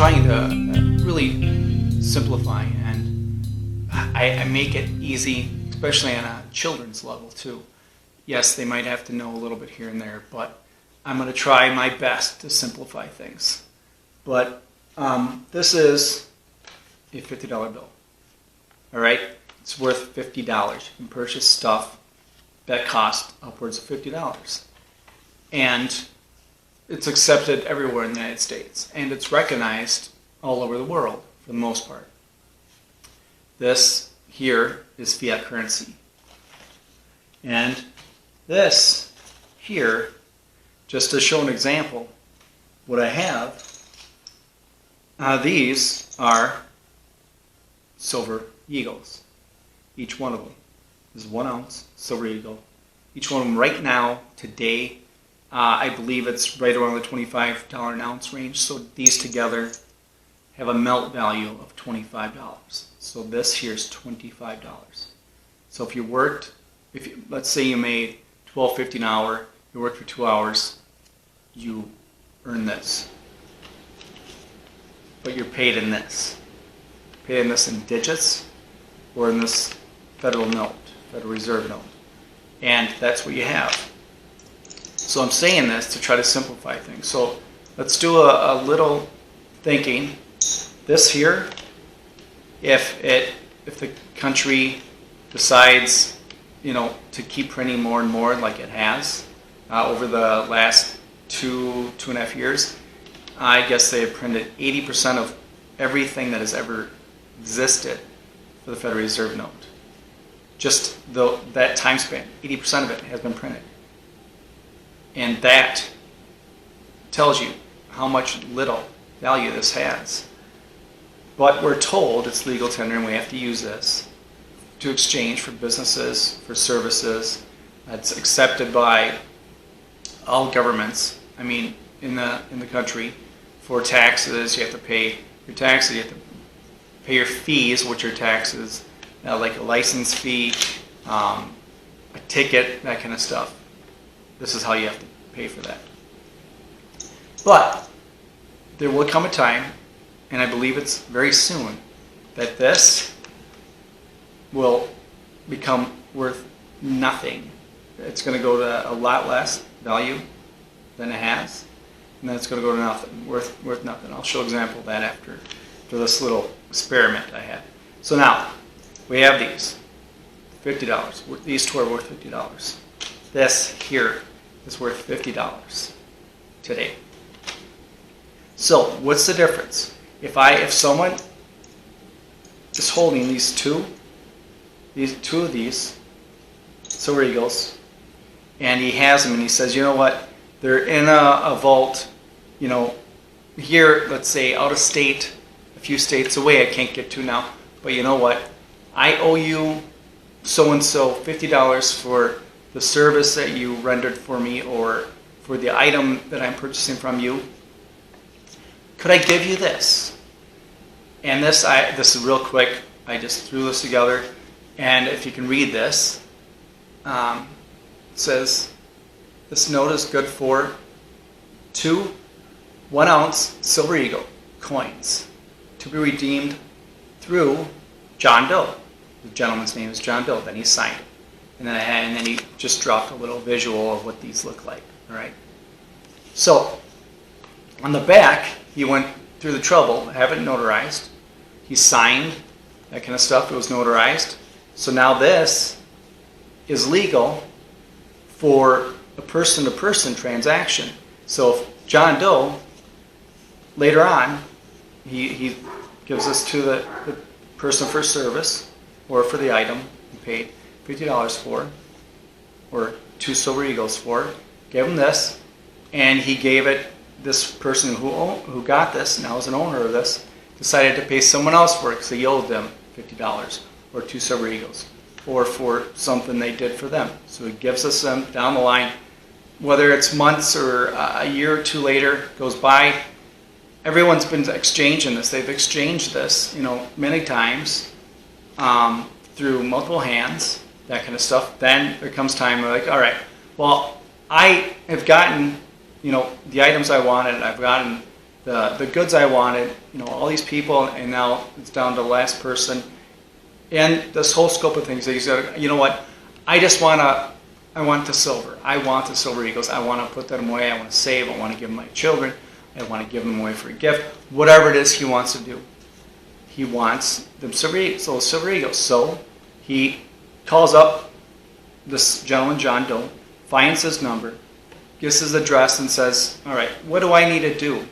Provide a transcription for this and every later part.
trying to really simplify, and I make it easy, especially on a children's level too. Yes, they might have to know a little bit here and there, but I'm going to try my best to simplify things. But this is a $50 bill. All right, it's worth $50. You can purchase stuff that cost upwards of $50, and it's accepted everywhere in the United States, and it's recognized all over the world for the most part. This here is fiat currency, and this here, just to show an example, what I have, these are silver eagles. Each one of them is 1 ounce silver eagle. Each one of them right now, today, I believe it's right around the $25 an ounce range. So these together have a melt value of $25. So this here is $25. So if you worked, let's say you made $12.50 an hour, you worked for 2 hours, you earn this. But you're paid in this. Paid in this in digits or in this federal note, Federal Reserve note. And that's what you have. So I'm saying this to try to simplify things. So let's do a little thinking. This here, if the country decides, to keep printing more and more like it has over the last two and a half years, I guess they have printed 80% of everything that has ever existed for the Federal Reserve note. Just that time span, 80% of it has been printed. And that tells you how much little value this has. But we're told it's legal tender and we have to use this to exchange for businesses, for services. It's accepted by all governments. I mean, in the country, for taxes, you have to pay your taxes, you have to pay your fees, which are taxes, like a license fee, a ticket, that kind of stuff. This is how you have to pay for that. But there will come a time, and I believe it's very soon, that this will become worth nothing. It's going to go to a lot less value than it has, and then it's going to go to nothing, worth nothing. I'll show an example of that after this little experiment I had. So now, we have these, $50. These two are worth $50. This here is worth $50 today. So what's the difference? If someone is holding these two of these silver eagles, and he has them, and he says, you know what? They're in a vault, here, let's say out of state, a few states away. I can't get to now, but you know what? I owe you so-and-so $50 for the service that you rendered for me or for the item that I'm purchasing from you. Could I give you this? And this is real quick. I just threw this together. And if you can read this, it says, this note is good for 2 1 ounce silver eagle coins to be redeemed through John Doe. The gentleman's name is John Doe. Then he signed it. And then he just dropped a little visual of what these look like. All right. So on the back, he went through the trouble to have it notarized. He signed that kind of stuff. It was notarized. So now this is legal for a person-to-person transaction. So if John Doe, later on, he gives this to the person for service or for the item he paid $50 for, or 2 silver eagles for, gave him this, and he gave it, this person who got this, now is an owner of this, decided to pay someone else for it because he owed them $50 or 2 silver eagles, or for something they did for them. So he gives us them down the line, whether it's months or a year or two later goes by. Everyone's been exchanging this. They've exchanged this, many times through multiple hands, that kind of stuff. Then there comes time where all right, well, I have gotten, the items I wanted. I've gotten the goods I wanted, all these people, and now it's down to the last person. And this whole scope of things, he said, you know what, I want the silver. I want the silver eagles. I want to put them away. I want to save. I want to give them my children. I want to give them away for a gift. Whatever it is he wants to do. He wants them silver eagles. So he calls up this gentleman, John Doe, finds his number, gives his address, and says, all right, what do I need to do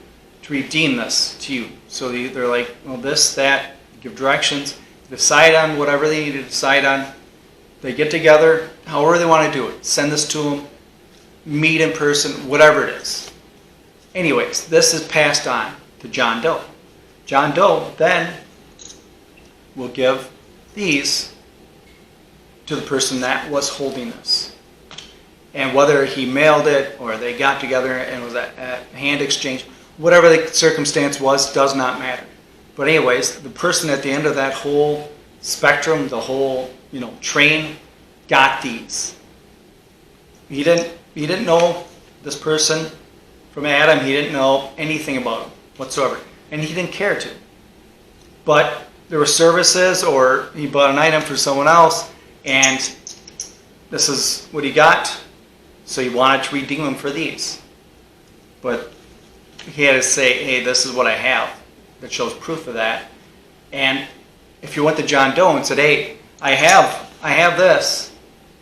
to redeem this to you? So they're like, well, this, that, give directions, decide on whatever they need to decide on. They get together, however they want to do it. Send this to them, meet in person, whatever it is. Anyways, this is passed on to John Doe. John Doe then will give these to the person that was holding this. And whether he mailed it or they got together and it was a hand exchange, whatever the circumstance was, does not matter. But anyways, the person at the end of that whole spectrum, the whole train, got these. He didn't know this person from Adam. He didn't know anything about him whatsoever, and he didn't care to. But there were services, or he bought an item for someone else, and this is what he got. So he wanted to redeem him for these, but he had to say, "Hey, this is what I have that shows proof of that." And if you went to John Doe and said, "Hey, I have this,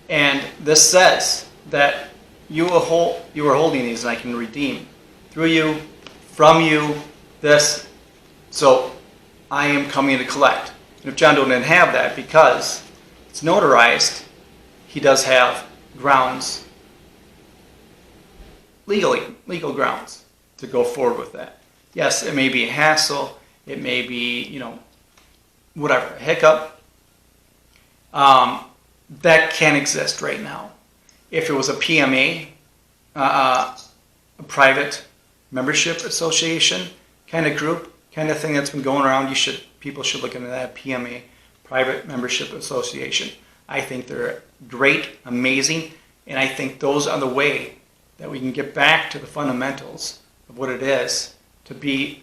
and this says that you are holding these, and I can redeem through you, from you, this, so I am coming to collect." And if John Doe didn't have that, because it's notarized, he does have grounds, legal grounds, to go forward with that. Yes, it may be a hassle, it may be, whatever, a hiccup. That can exist right now. If it was a PMA, a private membership association kind of group, kind of thing that's been going around, people should look into that. PMA, private membership association. I think they're great, amazing, and I think those are the way that we can get back to the fundamentals of what it is to be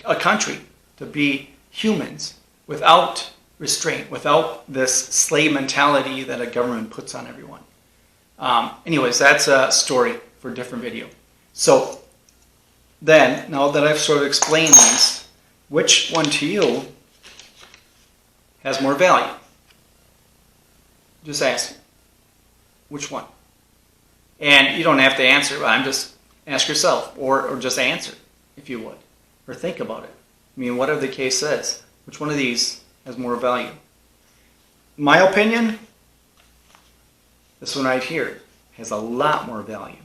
a country, to be humans, without restraint, without this slave mentality that a government puts on everyone. Anyways, that's a story for a different video. So then, now that I've sort of explained these, which one to you has more value? Just ask. Which one? And you don't have to answer, but ask yourself, or just answer, if you would, or think about it. I mean, whatever the case is, which one of these has more value? In my opinion, this one right here has a lot more value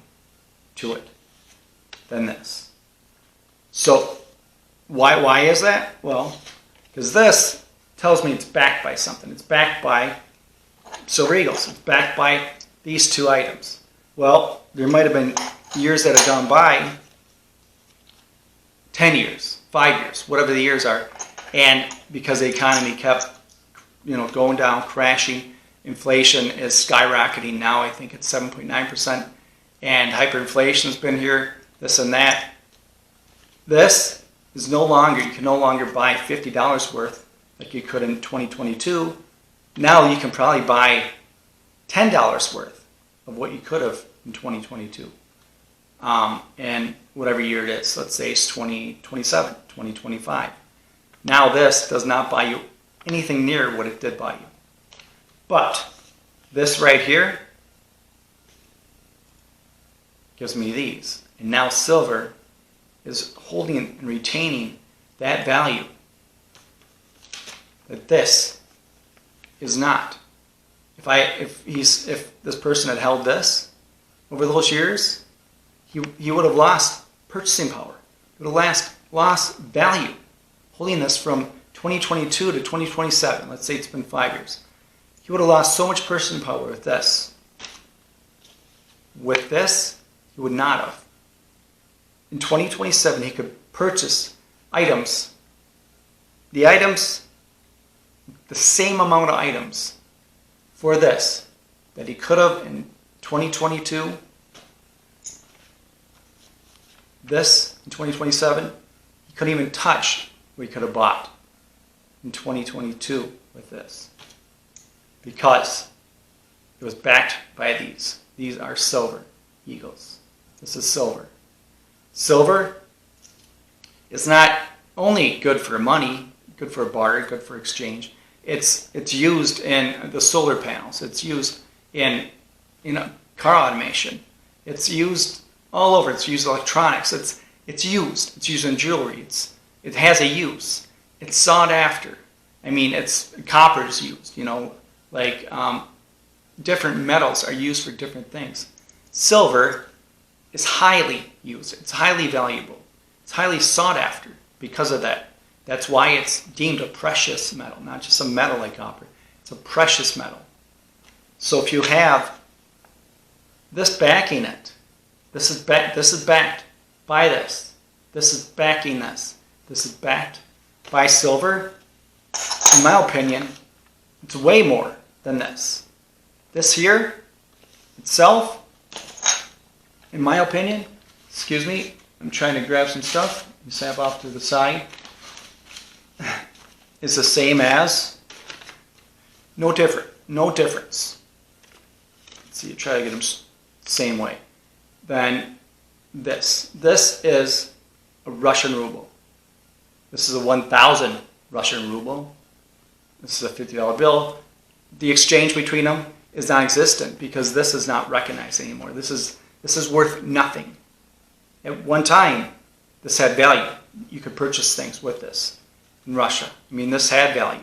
to it than this. So why is that? Well, because this tells me it's backed by something. It's backed by silver eagles. It's backed by these two items. Well, there might have been years that have gone by, 10 years, 5 years, whatever the years are, and because the economy kept going down, crashing, inflation is skyrocketing. Now I think it's 7.9%, and hyperinflation has been here, this and that. This is you can no longer buy $50 worth like you could in 2022. Now you can probably buy $10 worth of what you could have in 2022. And whatever year it is, let's say it's 2027, 2025. Now this does not buy you anything near what it did buy you. But this right here gives me these. And now silver is holding and retaining that value that this is not. If this person had held this over those years, he would have lost purchasing power. He would have lost value. Holding this from 2022 to 2027, let's say it's been 5 years, he would have lost so much purchasing power with this. With this, he would not have. In 2027, he could purchase items, the same amount of items for this that he could have in 2022, this in 2027, couldn't even touch what we could have bought in 2022 with this, because it was backed by these. These are silver eagles. This is silver. Silver is not only good for money, good for barter, good for exchange. It's used in the solar panels. It's used in car automation. It's used all over. It's used in electronics. It's used in jewelry. It has a use. It's sought after. I mean, copper is used. Different metals are used for different things. Silver is highly used. It's highly valuable. It's highly sought after because of that. That's why it's deemed a precious metal, not just a metal like copper. It's a precious metal. So if you have this backing it, this is backed by this. This is backing this. This is backed by silver. In my opinion, it's way more than this. This here itself, in my opinion, excuse me, I'm trying to grab some stuff. You snap off to the side. Is the same as, no difference. Let's see, try to get them same way. Then this is a Russian ruble. This is a 1,000 Russian ruble. This is a $50 bill. The exchange between them is non-existent because this is not recognized anymore. This is worth nothing. At one time, this had value. You could purchase things with this in Russia. I mean, this had value.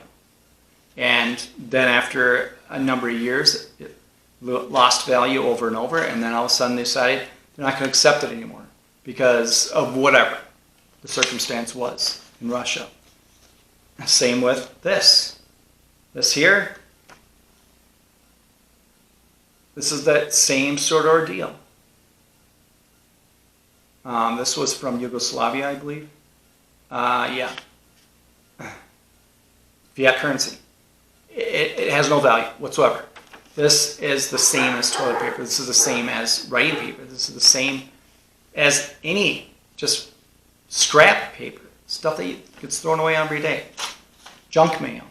And then after a number of years, it lost value over and over, and then all of a sudden they decided they're not going to accept it anymore because of whatever the circumstance was in Russia. Same with this. This here, this is that same sort of ordeal. This was from Yugoslavia, I believe. Yeah. Fiat currency. It has no value whatsoever. This is the same as toilet paper. This is the same as writing paper. This is the same as any just scrap paper. Stuff that gets thrown away every day. Junk mail.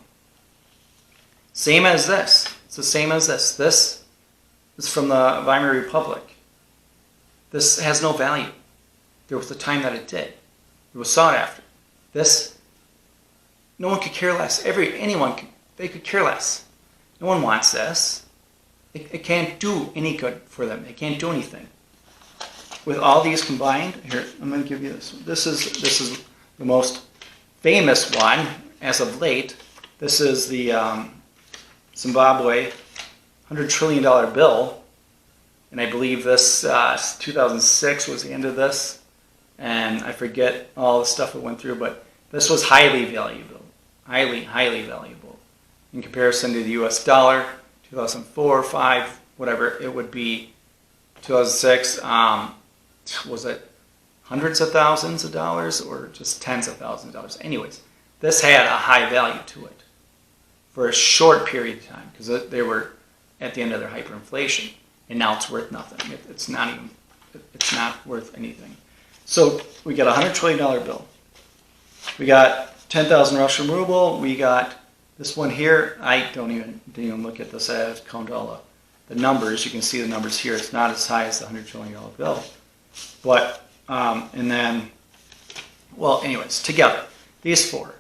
Same as this. It's the same as this. This is from the Weimar Republic. This has no value. There was a time that it did. It was sought after. This, no one could care less. They could care less. No one wants this. It can't do any good for them. It can't do anything. With all these combined, here, I'm going to give you this one. This is the most famous one as of late. This is the Zimbabwe $100 trillion bill. And I believe this 2006 was the end of this. And I forget all the stuff it went through, but this was highly valuable. Highly, highly valuable. In comparison to the US dollar, 2004, 5, whatever, it would be 2006, was it hundreds of thousands of dollars or just tens of thousands of dollars? Anyways, this had a high value to it for a short period of time because they were at the end of their hyperinflation, and now it's worth nothing. It's not worth anything. So we got a $100 trillion bill. We got 10,000 Russian ruble. We got this one here. I didn't even look at this. I have to count all the numbers. You can see the numbers here. It's not as high as the $100 trillion bill. But, and then, well, anyways, together, these four,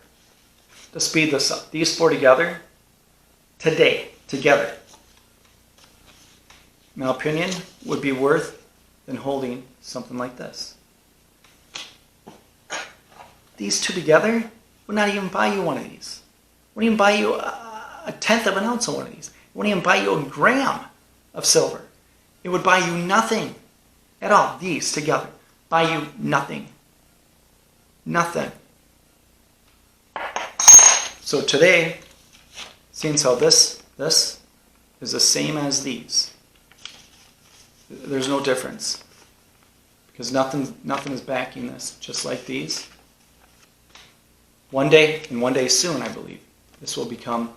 to speed this up, these four together, today, together, in my opinion, would be worth than holding something like this. These two together would not even buy you one of these. Wouldn't even buy you a tenth of an ounce of one of these. It wouldn't even buy you a gram of silver. It would buy you nothing at all. These together buy you nothing. Nothing. So today, seeing how this is the same as these, there's no difference because nothing is backing this. Just like these. One day soon, I believe, this will become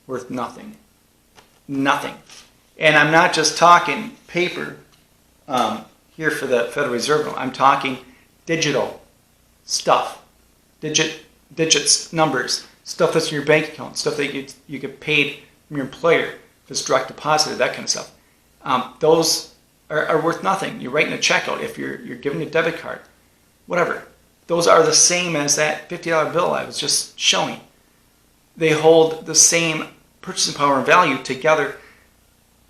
worth nothing. Nothing. And I'm not just talking paper here for the Federal Reserve. I'm talking digital stuff. digits, numbers, stuff that's in your bank account, stuff that you get paid from your employer, if it's direct deposited, that kind of stuff. Those are worth nothing. You're writing a check out if you're giving a debit card, whatever. Those are the same as that $50 bill I was just showing. They hold the same purchasing power and value together.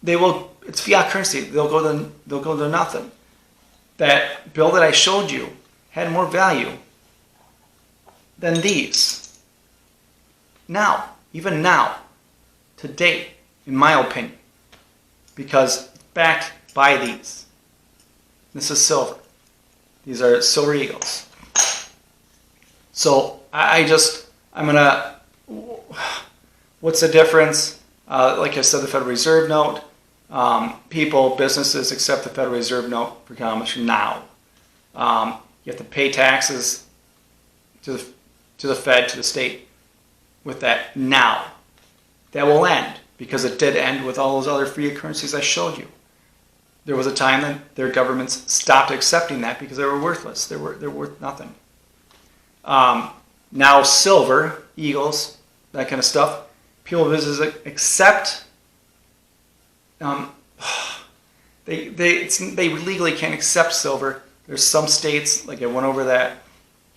It's fiat currency. They'll go to nothing. That bill that I showed you had more value than these. Now, even now, today, in my opinion, because it's backed by these. This is silver. These are silver eagles. So what's the difference? Like I said, the Federal Reserve note. Businesses accept the Federal Reserve note for commerce now. You have to pay taxes to the Fed, to the state, with that now. That will end, because it did end with all those other fiat currencies I showed you. There was a time that their governments stopped accepting that because they were worthless. They're worth nothing. Now silver, eagles, that kind of stuff, people businesses accept. They legally can't accept silver. There's some states, like I went over that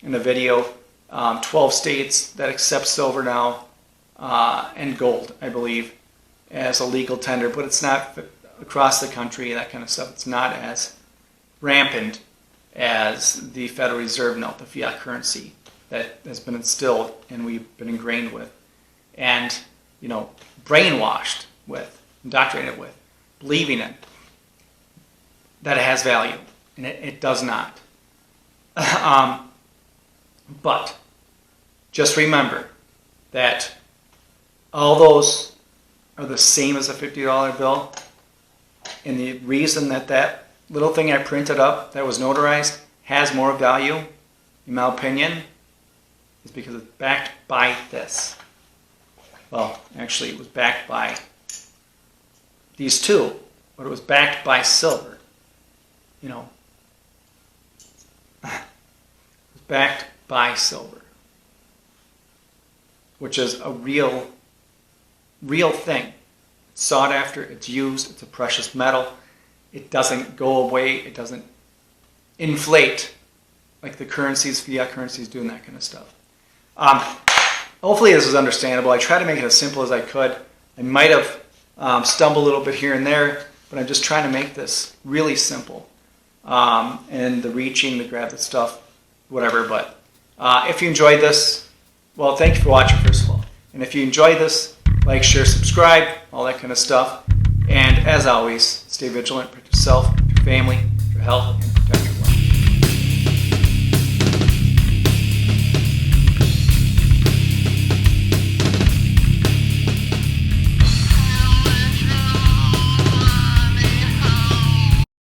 in the video, 12 states that accept silver now, and gold, I believe, as a legal tender, but it's not across the country, that kind of stuff. It's not as rampant as the Federal Reserve note, the fiat currency that has been instilled and we've been ingrained with, and brainwashed with, indoctrinated with, believing in, that it has value, and it does not. But just remember that all those are the same as a $50 bill, and the reason that little thing I printed up that was notarized has more value, in my opinion, is because it's backed by this. Well, actually, it was backed by these two, but it was backed by silver. It was backed by silver, which is a real thing. It's sought after, it's used, it's a precious metal. It doesn't go away, it doesn't inflate like the currencies, fiat currencies do, and that kind of stuff. Hopefully this is understandable. I tried to make it as simple as I could. I might have stumbled a little bit here and there, but I'm just trying to make this really simple. And the reaching, the grab, the stuff, whatever. But if you enjoyed this, well, thank you for watching, first of all. And if you enjoyed this, like, share, subscribe, all that kind of stuff. And as always, stay vigilant, protect yourself, your family, your health, and protect your